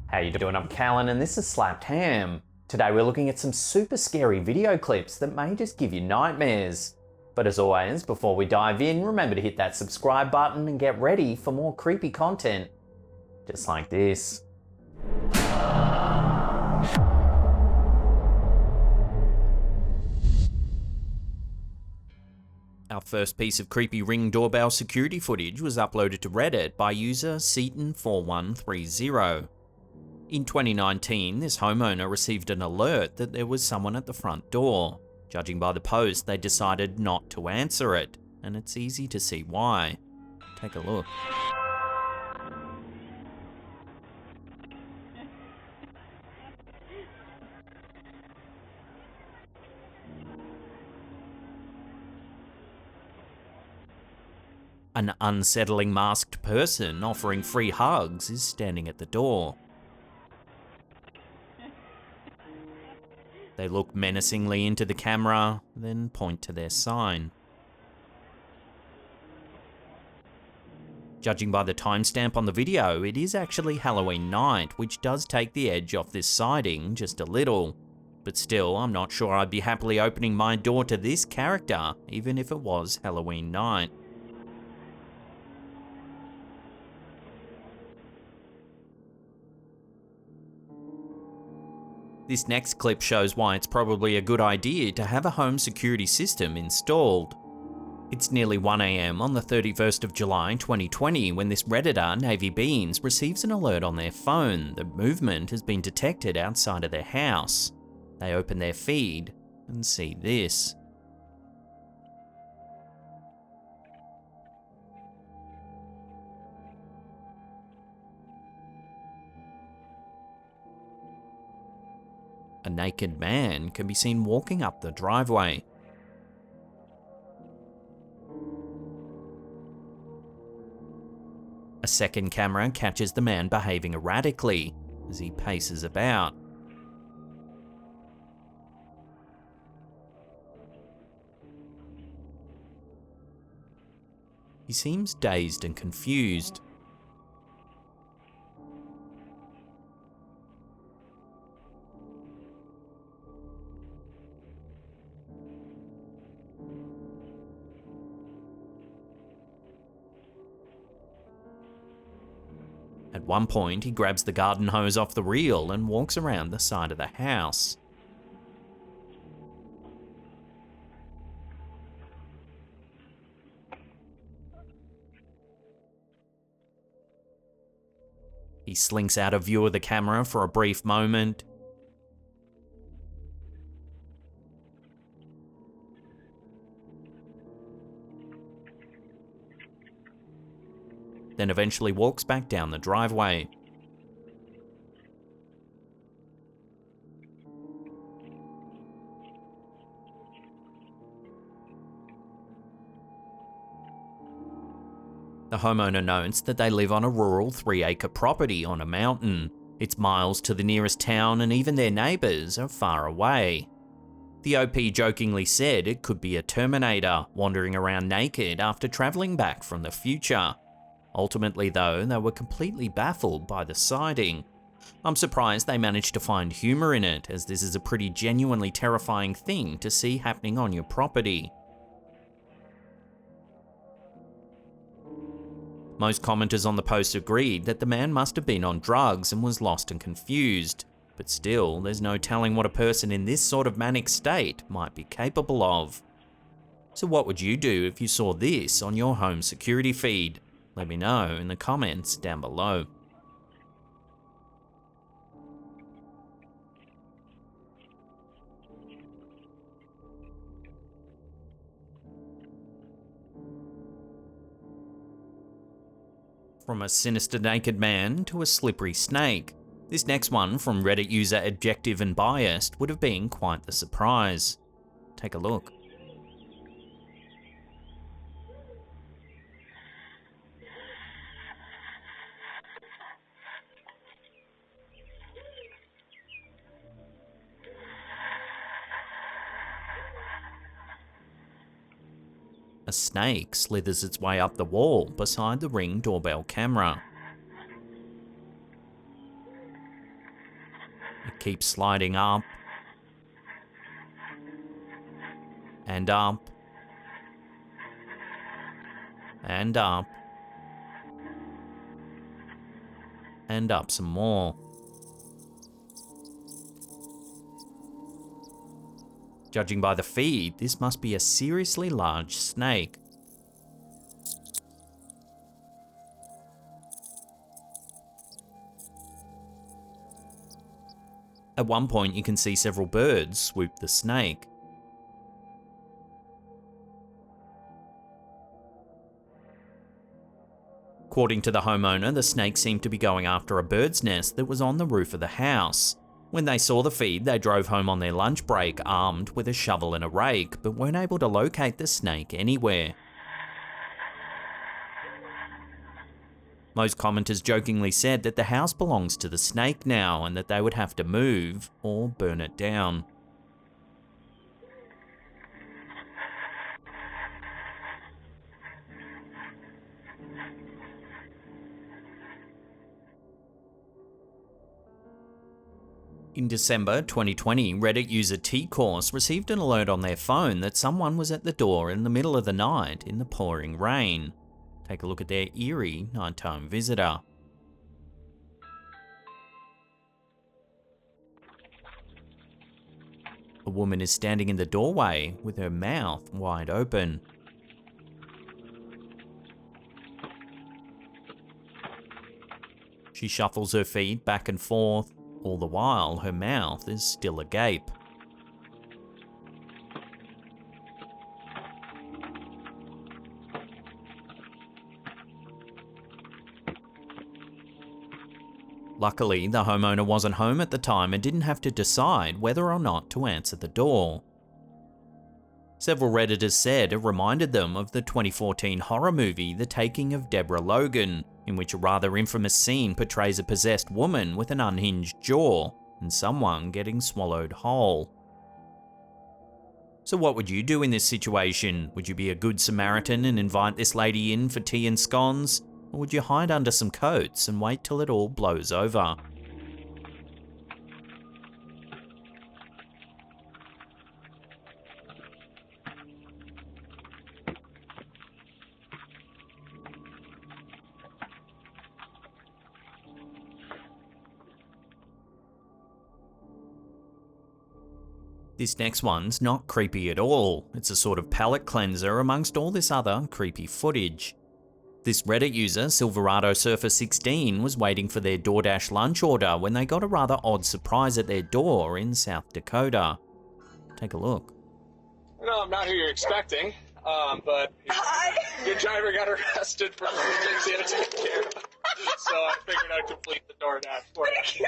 How you doing? I'm Callan and this is Slapped Ham. Today we're looking at some super scary video clips that may just give you nightmares. But as always, before we dive in, remember to hit that subscribe button and get ready for more creepy content. Just like this. Our first piece of creepy Ring doorbell security footage was uploaded to Reddit by user Seaton4130. In 2019, this homeowner received an alert that there was someone at the front door. Judging by the post, they decided not to answer it, and it's easy to see why. Take a look. An unsettling masked person offering free hugs is standing at the door. They look menacingly into the camera, then point to their sign. Judging by the timestamp on the video, it is actually Halloween night, which does take the edge off this sighting just a little. But still, I'm not sure I'd be happily opening my door to this character, even if it was Halloween night. This next clip shows why it's probably a good idea to have a home security system installed. It's nearly 1 AM on the 31st of July 2020 when this Redditor, Navy Beans, receives an alert on their phone that movement has been detected outside of their house. They open their feed and see this. A naked man can be seen walking up the driveway. A second camera catches the man behaving erratically as he paces about. He seems dazed and confused. At one point, he grabs the garden hose off the reel and walks around the side of the house. He slinks out of view of the camera for a brief moment. Then eventually walks back down the driveway. The homeowner notes that they live on a rural 3-acre property on a mountain. It's miles to the nearest town and even their neighbours are far away. The OP jokingly said it could be a Terminator wandering around naked after travelling back from the future. Ultimately though, they were completely baffled by the sighting. I'm surprised they managed to find humour in it, as this is a pretty genuinely terrifying thing to see happening on your property. Most commenters on the post agreed that the man must have been on drugs and was lost and confused, but still, there's no telling what a person in this sort of manic state might be capable of. So what would you do if you saw this on your home security feed? Let me know in the comments down below. From a sinister naked man to a slippery snake, this next one from Reddit user Objective and Biased would have been quite the surprise. Take a look. A snake slithers its way up the wall beside the Ring doorbell camera. It keeps sliding up and up and up and up some more. Judging by the feed, this must be a seriously large snake. At one point, you can see several birds swoop the snake. According to the homeowner, the snake seemed to be going after a bird's nest that was on the roof of the house. When they saw the feed, they drove home on their lunch break armed with a shovel and a rake, but weren't able to locate the snake anywhere. Most commenters jokingly said that the house belongs to the snake now and that they would have to move or burn it down. In December 2020, Reddit user T-Course received an alert on their phone that someone was at the door in the middle of the night in the pouring rain. Take a look at their eerie nighttime visitor. A woman is standing in the doorway with her mouth wide open. She shuffles her feet back and forth. All the while, her mouth is still agape. Luckily, the homeowner wasn't home at the time and didn't have to decide whether or not to answer the door. Several Redditors said it reminded them of the 2014 horror movie The Taking of Deborah Logan, in which a rather infamous scene portrays a possessed woman with an unhinged jaw and someone getting swallowed whole. So what would you do in this situation? Would you be a good Samaritan and invite this lady in for tea and scones? Or would you hide under some coats and wait till it all blows over? This next one's not creepy at all. It's a sort of palate cleanser amongst all this other creepy footage. This Reddit user, Silverado Surfer 16, was waiting for their DoorDash lunch order when they got a rather odd surprise at their door in South Dakota. Take a look. No, I'm not who you're expecting, but your driver got arrested for some things he had to take care of. So I figured I'd complete the DoorDash for you. Thank you.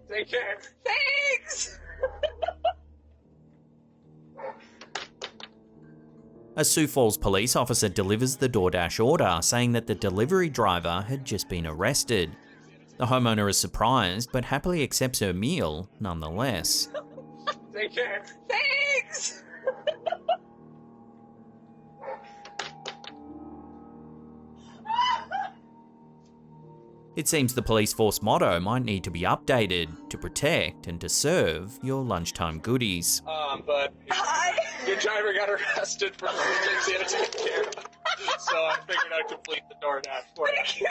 Take care. Thanks. A Sioux Falls police officer delivers the DoorDash order, saying that the delivery driver had just been arrested. The homeowner is surprised, but happily accepts her meal nonetheless. Take care. Thanks. It seems the police force motto might need to be updated to protect and to serve your lunchtime goodies. But your driver got arrested for some things he had to take care of. So I figured I'd complete the DoorDash for you. Thank you.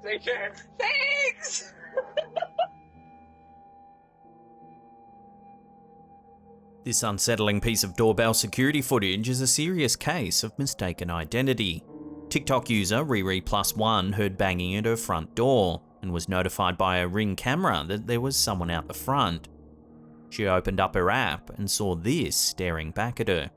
Take care. Thanks. This unsettling piece of doorbell security footage is a serious case of mistaken identity. TikTok user Riri+1 heard banging at her front door and was notified by a Ring camera that there was someone out the front. She opened up her app and saw this staring back at her.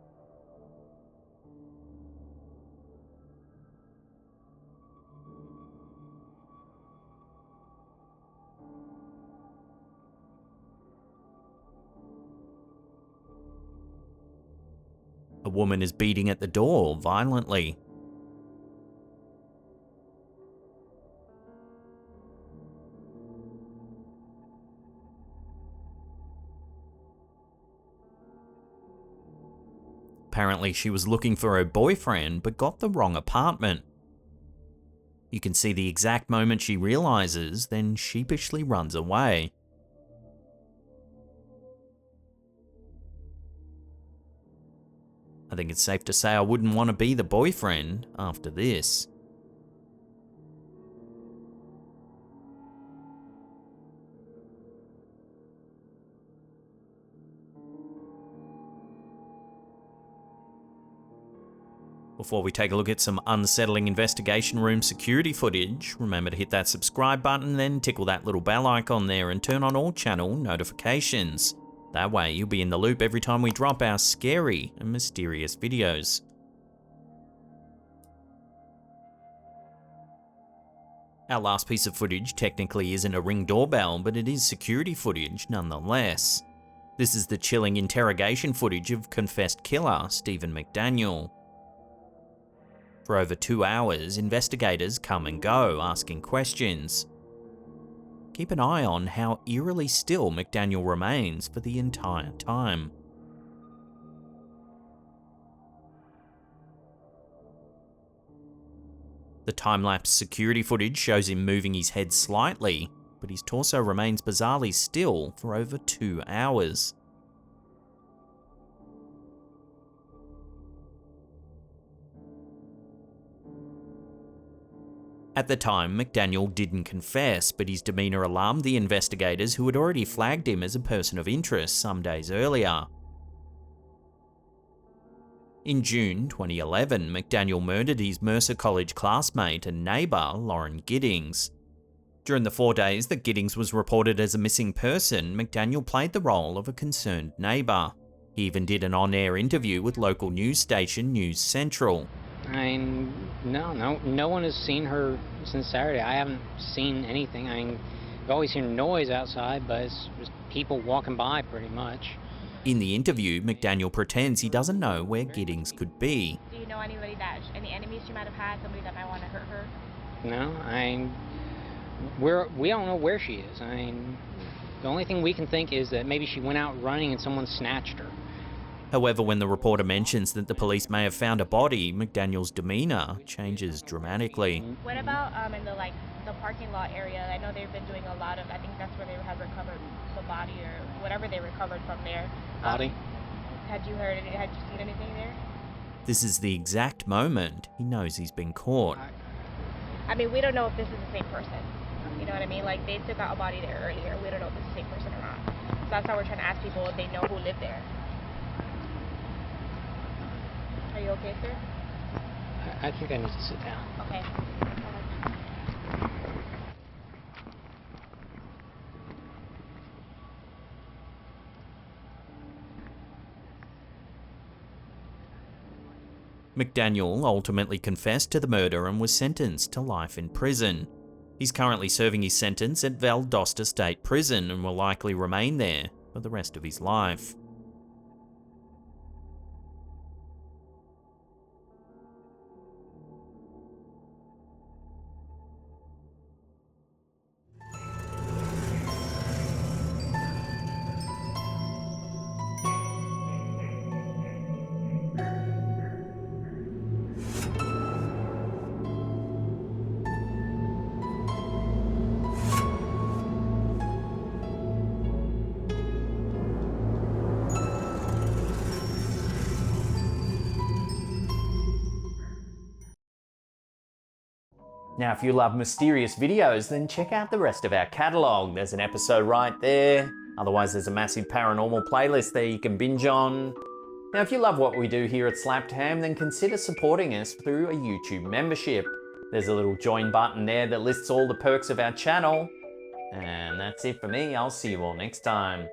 A woman is beating at the door violently. Apparently she was looking for her boyfriend but got the wrong apartment. You can see the exact moment she realizes, then sheepishly runs away. I think it's safe to say I wouldn't want to be the boyfriend after this. Before we take a look at some unsettling investigation room security footage, remember to hit that subscribe button, then tickle that little bell icon there and turn on all channel notifications. That way you'll be in the loop every time we drop our scary and mysterious videos. Our last piece of footage technically isn't a Ring doorbell, but it is security footage nonetheless. This is the chilling interrogation footage of confessed killer Stephen McDaniel. For over 2 hours, investigators come and go, asking questions. Keep an eye on how eerily still McDaniel remains for the entire time. The time-lapse security footage shows him moving his head slightly, but his torso remains bizarrely still for over 2 hours. At the time, McDaniel didn't confess, but his demeanour alarmed the investigators who had already flagged him as a person of interest some days earlier. In June 2011, McDaniel murdered his Mercer College classmate and neighbour, Lauren Giddings. During the 4 days that Giddings was reported as a missing person, McDaniel played the role of a concerned neighbour. He even did an on-air interview with local news station News Central. No one has seen her since Saturday. I haven't seen anything. I've always heard noise outside, but it's just people walking by pretty much. In the interview, McDaniel pretends he doesn't know where Giddings could be. Do you know anybody any enemies she might have had, somebody that might want to hurt her? No, we don't know where she is. The only thing we can think is that maybe she went out running and someone snatched her. However, when the reporter mentions that the police may have found a body, McDaniel's demeanour changes dramatically. What about in the parking lot area? I know they've been doing a lot of, I think that's where they have recovered the body or whatever they recovered from there. Body? Had you seen anything there? This is the exact moment he knows he's been caught. I mean, we don't know if this is the same person. You know what I mean? Like, they took out a body there earlier. We don't know if it's the same person or not. So that's how we're trying to ask people if they know who lived there. Are you okay, sir? I think I need to sit down. Okay. McDaniel ultimately confessed to the murder and was sentenced to life in prison. He's currently serving his sentence at Valdosta State Prison and will likely remain there for the rest of his life. Now, if you love mysterious videos, then check out the rest of our catalogue. There's an episode right there. Otherwise, there's a massive paranormal playlist there you can binge on. Now, if you love what we do here at Slapped Ham, then consider supporting us through a YouTube membership. There's a little join button there that lists all the perks of our channel. And that's it for me. I'll see you all next time.